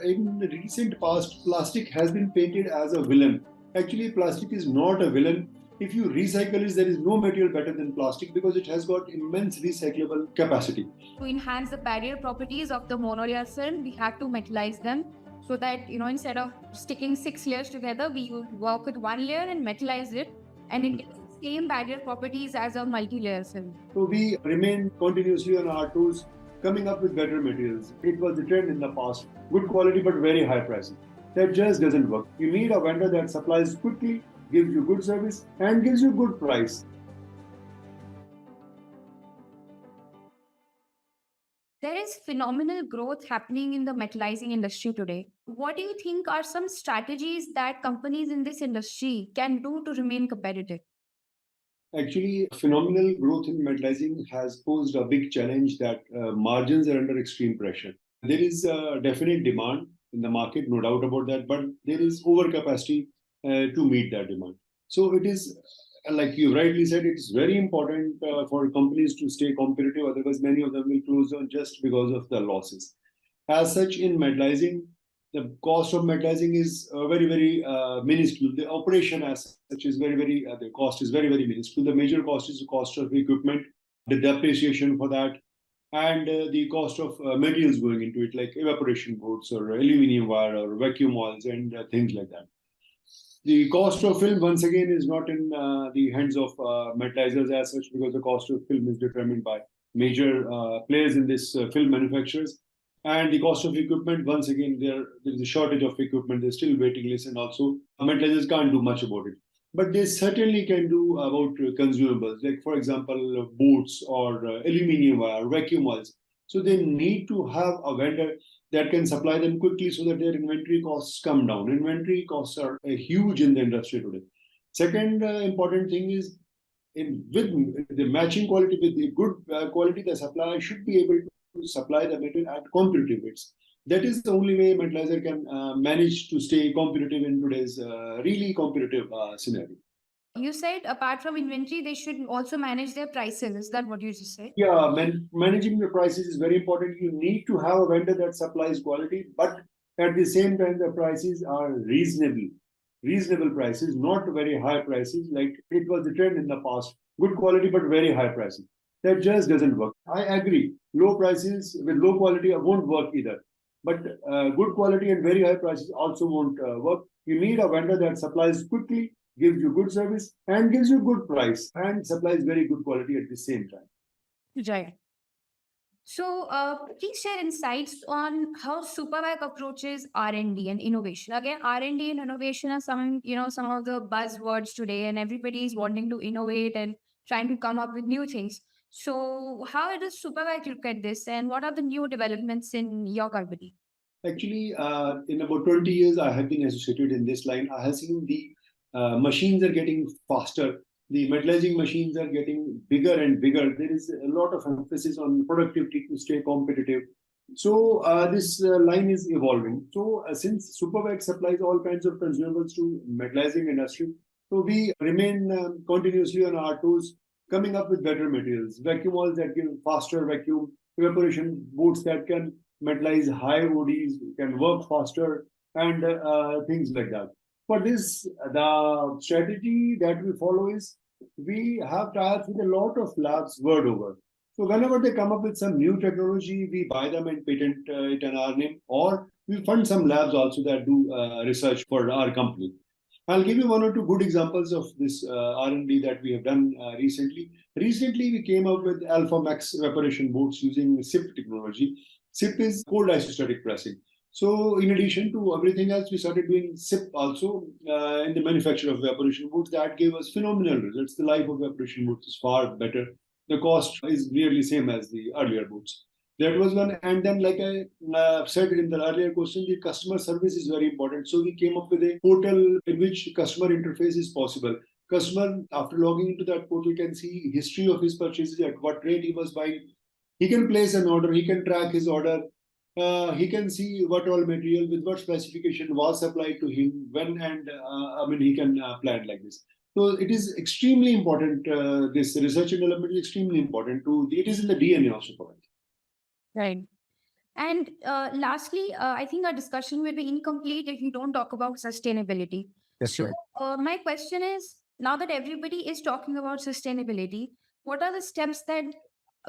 in the recent past, plastic has been painted as a villain. Actually, plastic is not a villain. If you recycle it, there is no material better than plastic because it has got immense recyclable capacity. To enhance the barrier properties of the monolayer film, we had to metallize them so that, instead of sticking 6 layers together, we would work with 1 layer and metallize it, and it gets the same barrier properties as a multi-layer film. So we remain continuously on our toes, coming up with better materials. It was the trend in the past, good quality but very high pricing. That just doesn't work. You need a vendor that supplies quickly, gives you good service, and gives you good price. There is phenomenal growth happening in the metallizing industry today. What do you think are some strategies that companies in this industry can do to remain competitive? Actually, phenomenal growth in metallizing has posed a big challenge that margins are under extreme pressure. There is a definite demand in the market, no doubt about that, but there is overcapacity to meet that demand. So it is, like you rightly said, it is very important for companies to stay competitive. Otherwise, many of them will close down just because of the losses. As such, in metallizing, the cost of metallizing is very minuscule. The operation as such is the cost is very minuscule. The major cost is the cost of equipment, the depreciation for that, and the cost of materials going into it, like evaporation boards or aluminum wire or vacuum oils and things like that. The cost of film, once again, is not in the hands of metallizers as such, because the cost of film is determined by major players in this film manufacturers. And the cost of equipment, once again, there is a shortage of equipment. There's still waiting lists, and also metallizers can't do much about it. But they certainly can do about consumables, like, for example, boots or aluminum wire, vacuum oils. So they need to have a vendor that can supply them quickly so that their inventory costs come down. Inventory costs are huge in the industry today. Second important thing is, with the matching quality, with the good quality, the supplier should be able to supply the material at competitive rates. That is the only way metallizer can manage to stay competitive in today's really competitive scenario. You said apart from inventory, they should also manage their prices. Is that what you just said? Yeah, managing the prices is very important. You need to have a vendor that supplies quality, but at the same time, the prices are reasonable prices, not very high prices, like it was the trend in the past. Good quality, but very high pricing. That just doesn't work. I agree. Low prices with low quality won't work either. But good quality and very high prices also won't work. You need a vendor that supplies quickly, gives you good service, and gives you good price, and supplies very good quality at the same time. Right. So, please share insights on how Supervac approaches R&D and innovation. Again, R&D and innovation are some of the buzzwords today, and everybody is wanting to innovate and trying to come up with new things. So, how does Supervac look at this, and what are the new developments in your company? Actually, in about 20 years, I have been associated in this line. I have seen the machines are getting faster. The metallizing machines are getting bigger and bigger. There is a lot of emphasis on productivity to stay competitive. So this line is evolving. So since Supervac supplies all kinds of consumables to metallizing industry, so we remain continuously on our toes, coming up with better materials. Vacuum walls that give faster vacuum, evaporation boots that can metallize high ODs, can work faster, and things like that. For this, the strategy that we follow is we have ties with a lot of labs world over. So whenever they come up with some new technology, we buy them and patent it in our name, or we fund some labs also that do research for our company. I'll give you one or two good examples of this R&D that we have done recently. Recently, we came up with Alpha Max evaporation boards using SIP technology. SIP is cold isostatic pressing. So in addition to everything else, we started doing SIP also in the manufacture of evaporation boards. That gave us phenomenal results. The life of evaporation boards is far better. The cost is nearly same as the earlier boards. That was one. And then, like I said in the earlier question, the customer service is very important. So we came up with a portal in which customer interface is possible. Customer, after logging into that portal, can see history of his purchases, at what rate he was buying. He can place an order. He can track his order. He can see what all material with what specification was supplied to him when, and he can plan like this. So it is extremely important. This research and development is extremely important. It is in the DNA of Supervac. Right. And lastly, I think our discussion will be incomplete if you don't talk about sustainability. Yes, So, right. my question is, now that everybody is talking about sustainability, what are the steps that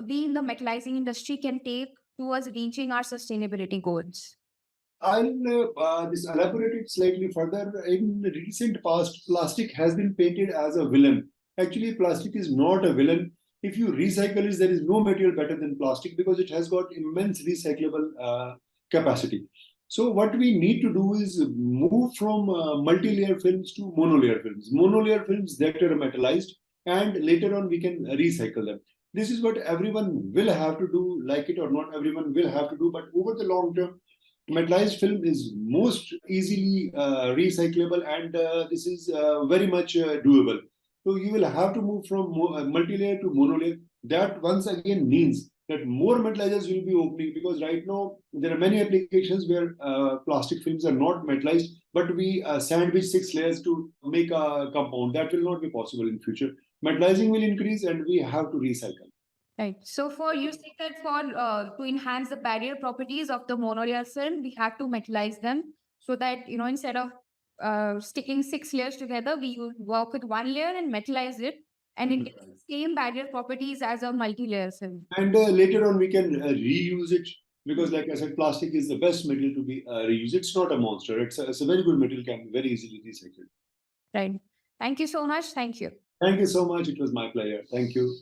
we in the metallizing industry can take towards reaching our sustainability goals? I'll this elaborate it slightly further. In the recent past, plastic has been painted as a villain. Actually, plastic is not a villain. If you recycle it, there is no material better than plastic because it has got immense recyclable capacity. So what we need to do is move from multi-layer films to monolayer films. Monolayer films that are metallized, and later on we can recycle them. This is what everyone will have to do, like it or not, everyone will have to do. But over the long term, metallized film is most easily recyclable, and this is very much doable. So you will have to move from multi-layer to monolayer. That once again means that more metallizers will be opening, because right now there are many applications where plastic films are not metallized, but we sandwich 6 layers to make a compound. That will not be possible in future. Metallizing will increase, and we have to recycle. Right. So for you think that for to enhance the barrier properties of the monolayer film, we have to metallize them so that instead of sticking 6 layers together, we will work with 1 layer and metallize it, and it gets the same barrier properties as a multi-layer film. And later on, we can reuse it, because, like I said, plastic is the best material to be reused. It's not a monster. It's a very good material, can be very easily recycled. Right. Thank you so much. Thank you. Thank you so much. It was my pleasure. Thank you.